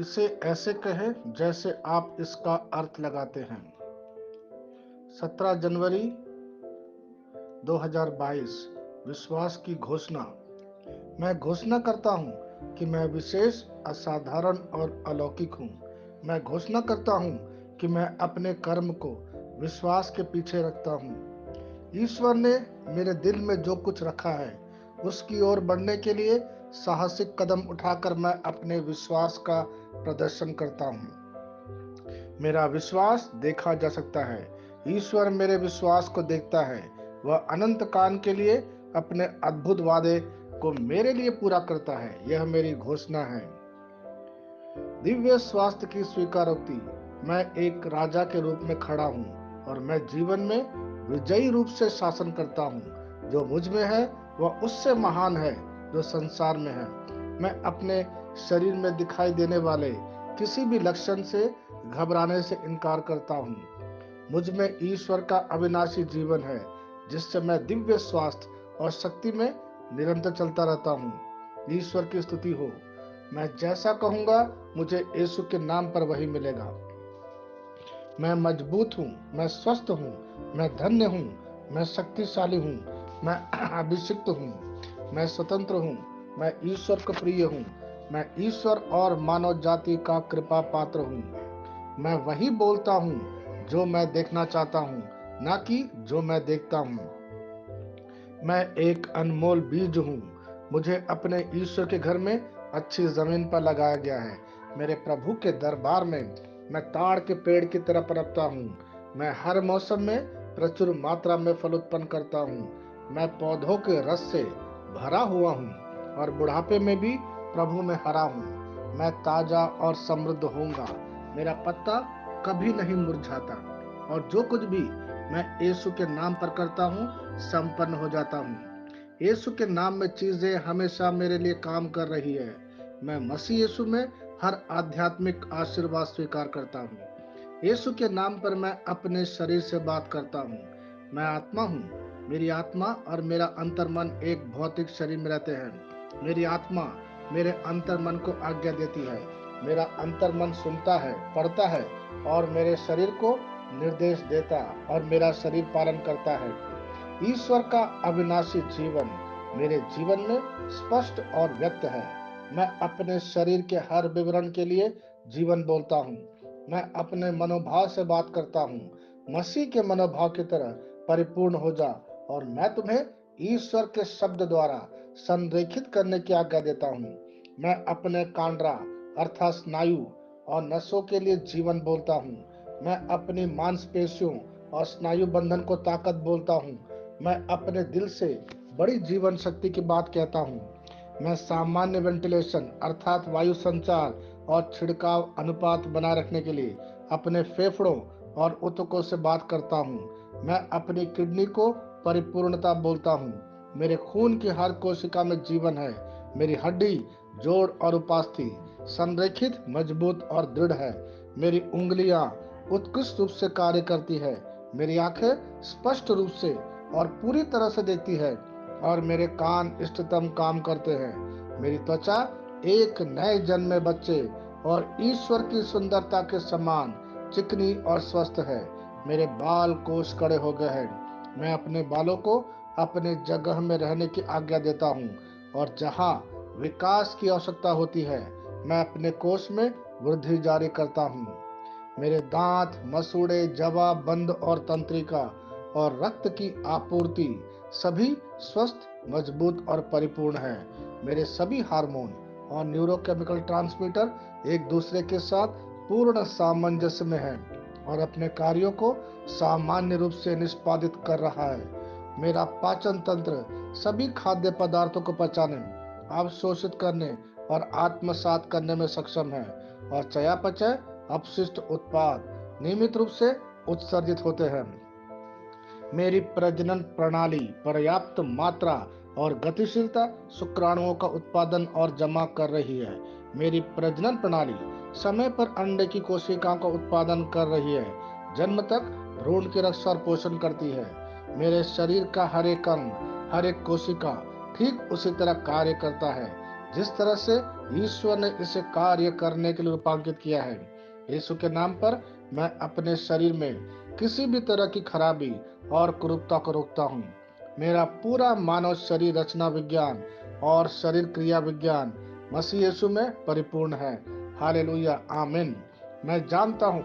इसे ऐसे कहें जैसे आप इसका अर्थ लगाते हैं। 17 जनवरी 2022। विश्वास की घोषणा। मैं घोषणा करता हूँ कि मैं विशेष, असाधारण और अलौकिक हूँ। मैं घोषणा करता हूँ कि मैं अपने कर्म को विश्वास के पीछे रखता हूँ। ईश्वर ने मेरे दिल में जो कुछ रखा है उसकी ओर बढ़ने के लिए साहसिक कदम उठाकर मैं अपने विश्वास का प्रदर्शन करता हूँ। मेरा विश्वास देखा जा सकता है। ईश्वर मेरे विश्वास को देखता है। वह अनंत काल के लिए अपने अद्भुत वादे को मेरे लिए पूरा करता है। यह मेरी घोषणा है। दिव्य स्वास्थ्य की स्वीकारोक्ति। मैं एक राजा के रूप में खड़ा हूँ और मैं जीवन में विजयी रूप से शासन करता हूँ। जो मुझ में है वह उससे महान है जो संसार में है। मैं अपने शरीर में दिखाई देने वाले किसी भी लक्षण से घबराने से इनकार करता हूँ। मुझ में ईश्वर का अविनाशी जीवन है जिससे मैं दिव्य स्वास्थ्य और शक्ति में निरंतर चलता रहता हूँ। ईश्वर की स्तुति हो। मैं जैसा कहूंगा मुझे यीशु के नाम पर वही मिलेगा। मैं मजबूत हूँ, मैं स्वस्थ हूँ, मैं धन्य हूँ, मैं शक्तिशाली हूँ, मैं अभिषिक्त हूँ, मैं स्वतंत्र हूँ, मैं ईश्वर का प्रिय हूँ, मैं ईश्वर और मानव जाति का कृपा पात्र हूँ। मैं वही बोलता हूँ जो मैं देखना चाहता हूँ, ना कि जो मैं देखता हूँ। मैं एक अनमोल बीज हूँ। मुझे अपने ईश्वर के घर में अच्छी जमीन पर लगाया गया है। मेरे प्रभु के दरबार में मैं ताड़ के पेड़ की तरह पनपता हूँ। मैं हर मौसम में प्रचुर मात्रा में फल उत्पन्न करता हूँ। मैं पौधों के रस से भरा हुआ हूँ और बुढ़ापे में भी प्रभु में हरा हूँ। मैं ताजा और समृद्ध होऊंगा। मेरा पत्ता कभी नहीं मुरझाता और जो कुछ भी मैं यीशु के नाम पर करता हूँ संपन्न हो जाता हूँ। यीशु के नाम में चीजें हमेशा मेरे लिए काम कर रही है। मैं मसीह यीशु में हर आध्यात्मिक आशीर्वाद स्वीकार करता हूँ। यीशु के नाम पर मैं अपने शरीर से बात करता हूँ। मैं आत्मा हूँ। मेरी आत्मा और मेरा अंतर्मन एक भौतिक शरीर में रहते हैं। मेरी आत्मा मेरे अंतर्मन को आज्ञा देती है। मेरा अंतर्मन सुनता है, पढ़ता है और मेरे शरीर को निर्देश देता और मेरा शरीर पालन करता है। ईश्वर का अविनाशी जीवन मेरे जीवन में स्पष्ट और व्यक्त है। मैं अपने शरीर के हर विवरण के लिए जीवन बोलता हूँ। मैं अपने मनोभाव से बात करता हूँ। मसीह के मनोभाव की तरह परिपूर्ण हो जा और मैं तुम्हें ईश्वर के शब्द द्वारा संरेखित करने की आज्ञा देता हूँ। मैं अपने कांड्रा अर्थात स्नायु और नसों के लिए जीवन बोलता हूँ। मैं अपनी मांसपेशियों और स्नायु बंधन को ताकत बोलता हूँ। मैं अपने दिल से बड़ी जीवन शक्ति की बात कहता हूँ। मैं सामान्य वेंटिलेशन अर्थात वायु संचार और छिड़काव अनुपात बनाए रखने के लिए अपने फेफड़ों और ऊतकों से बात करता हूँ। मैं अपनी किडनी को परिपूर्णता बोलता हूँ। मेरे खून की हर कोशिका में जीवन है। मेरी हड्डी, जोड़ और उपास्थि संरेखित, मजबूत और दृढ़ है। मेरी उंगलियां उत्कृष्ट रूप से कार्य करती है। मेरी आंखें स्पष्ट रूप से और पूरी तरह से देखती है और मेरे कान इष्टतम काम करते हैं। मेरी त्वचा एक नए जन्मे बच्चे और ईश्वर की सुंदरता के समान चिकनी और स्वस्थ है। मेरे बाल कोष कड़े हो गए हैं। मैं अपने बालों को अपने जगह में रहने की आज्ञा देता हूँ और जहाँ विकास की आवश्यकता होती है मैं अपने कोष में वृद्धि जारी करता हूँ। मेरे दांत, मसूड़े, जवा, बंद और तंत्रिका और रक्त की आपूर्ति सभी स्वस्थ, मजबूत और परिपूर्ण है। मेरे सभी हार्मोन और न्यूरोकेमिकल ट्रांसमीटर एक दूसरे के साथ पूर्ण सामंजस्य में हैं और अपने कार्यों को सामान्य रूप से निष्पादित कर रहा है। मेरा पाचन तंत्र सभी खाद्य पदार्थों को पचाने, अवशोषित करने और आत्मसात करने में सक्षम है और चयापचय अपशिष्ट उत्पाद नियमित रूप से उत्सर्जित होते हैं। मेरी प्रजनन प्रणाली पर्याप्त मात्रा और गतिशीलता शुक्राणुओं का उत्पादन और जमा कर रही है। मेरी प्रजनन प्रणाली समय पर अंडे की कोशिकाओं का उत्पादन कर रही है। जन्म तक भ्रूण की रक्षा और पोषण करती है। मेरे शरीर का हर एक अंग, हर एक कोशिका ठीक उसी तरह कार्य करता है। जिस तरह से ईश्वर ने इसे कार्य करने के लिए रूपांकित किया है। यीशु के नाम पर मैं अपने शरीर में किसी भी तरह की खराबी और कुरूपता को रोकता हूँ। मेरा पूरा मानव शरीर रचना विज्ञान और शरीर क्रिया विज्ञान मसीह यीशु में परिपूर्ण है। हालेलुया, आमीन। मैं जानता हूँ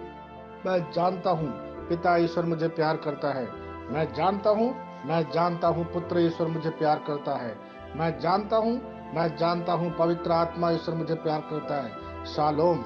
मैं जानता हूँ पिता ईश्वर मुझे प्यार करता है। मैं जानता हूँ पुत्र ईश्वर मुझे प्यार करता है। मैं जानता हूँ पवित्र आत्मा ईश्वर मुझे प्यार करता है। शालोम।